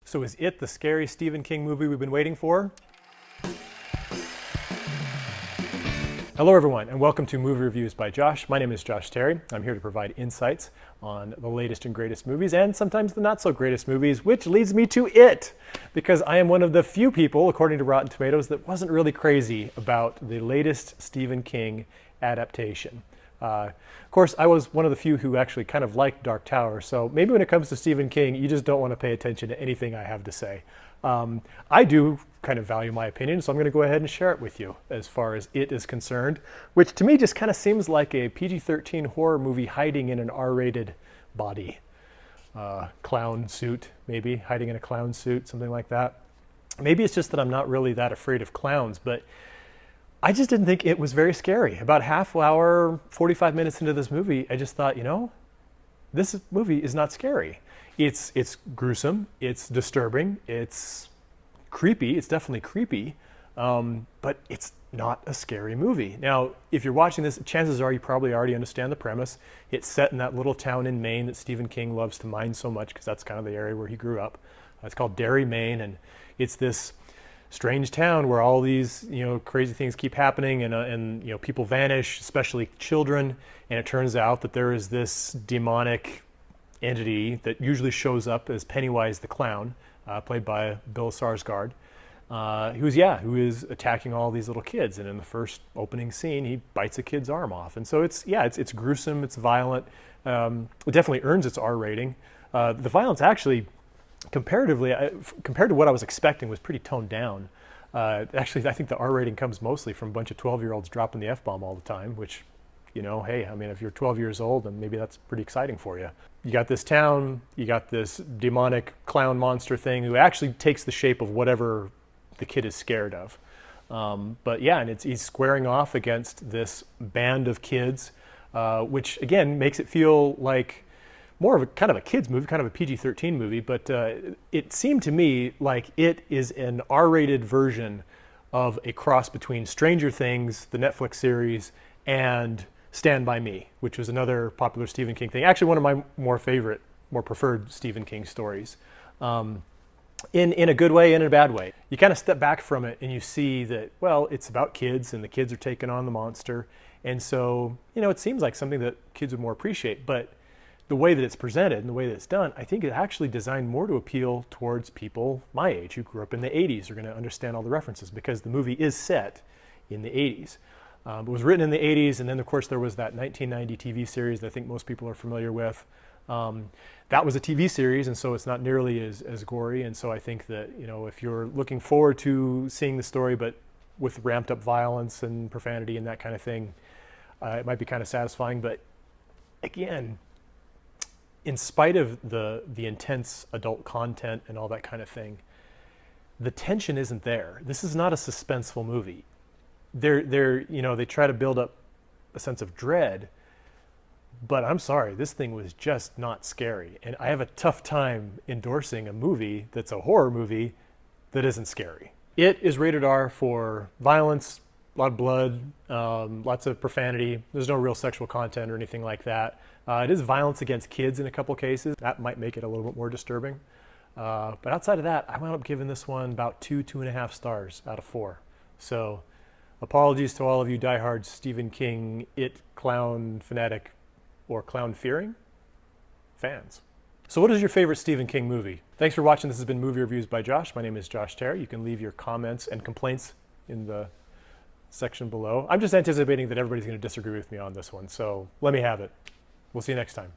So is it the scary Stephen King movie we've been waiting for? Hello everyone, and welcome to Movie Reviews by Josh. My name is Josh Terry. I'm here to provide insights on the latest and greatest movies, and sometimes the not so greatest movies, which leads me to It, because I am one of the few people, according to Rotten Tomatoes, that wasn't really crazy about the latest Stephen King adaptation. Of course, I was one of the few who actually kind of liked Dark Tower, so maybe when it comes to Stephen King, you just don't want to pay attention to anything I have to say. I do kind of value my opinion, so I'm going to go ahead and share it with you as far as It is concerned, which to me just kind of seems like a PG-13 horror movie hiding in an R-rated body. Clown suit, maybe, hiding in a clown suit, something like that. Maybe it's just that I'm not really that afraid of clowns, but I just didn't think it was very scary. About half hour, 45 minutes into this movie, I just thought, you know, this movie is not scary. It's gruesome, it's disturbing, it's creepy, it's definitely creepy, but it's not a scary movie. Now, if you're watching this, chances are you probably already understand the premise. It's set in that little town in Maine that Stephen King loves to mine so much, because that's kind of the area where he grew up. It's called Derry, Maine, and it's this strange town where all these, crazy things keep happening, and people vanish, especially children. And it turns out that there is this demonic entity that usually shows up as Pennywise the Clown, played by Bill Skarsgård, who is attacking all these little kids. And in the first opening scene, he bites a kid's arm off. And so it's gruesome, it's violent. It definitely earns its R rating. The violence actually, comparatively, compared to what I was expecting, was pretty toned down. Actually, I think the R rating comes mostly from a bunch of 12-year-olds dropping the F-bomb all the time, which, hey, I mean, if you're 12 years old, then maybe that's pretty exciting for you. You got this town, you got this demonic clown monster thing who actually takes the shape of whatever the kid is scared of. But yeah, and he's squaring off against this band of kids, which again makes it feel like more of a kind of a kid's movie, kind of a PG-13 movie, but it seemed to me like it is an R-rated version of a cross between Stranger Things, the Netflix series, and Stand By Me, which was another popular Stephen King thing. Actually, one of my more preferred Stephen King stories. In a good way and in a bad way. You kind of step back from it and you see that, well, it's about kids and the kids are taking on the monster. And so, it seems like something that kids would more appreciate, but the way that it's presented and the way that it's done, I think it's actually designed more to appeal towards people my age who grew up in the 80s, are going to understand all the references, because the movie is set in the 80s. It was written in the 80s, and then of course there was that 1990 TV series that I think most people are familiar with. That was a TV series, and so it's not nearly as gory, and so I think that, if you're looking forward to seeing the story, but with ramped up violence and profanity and that kind of thing, it might be kind of satisfying. But again, in spite of the intense adult content and all that kind of thing, the tension isn't there. This is not a suspenseful movie. They try to build up a sense of dread, but I'm sorry, this thing was just not scary. And I have a tough time endorsing a movie that's a horror movie that isn't scary. It is rated R for violence, a lot of blood, lots of profanity. There's no real sexual content or anything like that. It is violence against kids in a couple cases. That might make it a little bit more disturbing. But outside of that, I wound up giving this one about 2.5 stars out of 4. So apologies to all of you diehard Stephen King, It clown fanatic or clown fearing fans. So what is your favorite Stephen King movie? Thanks for watching. This has been Movie Reviews by Josh. My name is Josh Terry. You can leave your comments and complaints in the section below. I'm just anticipating that everybody's going to disagree with me on this one, so let me have it. We'll see you next time.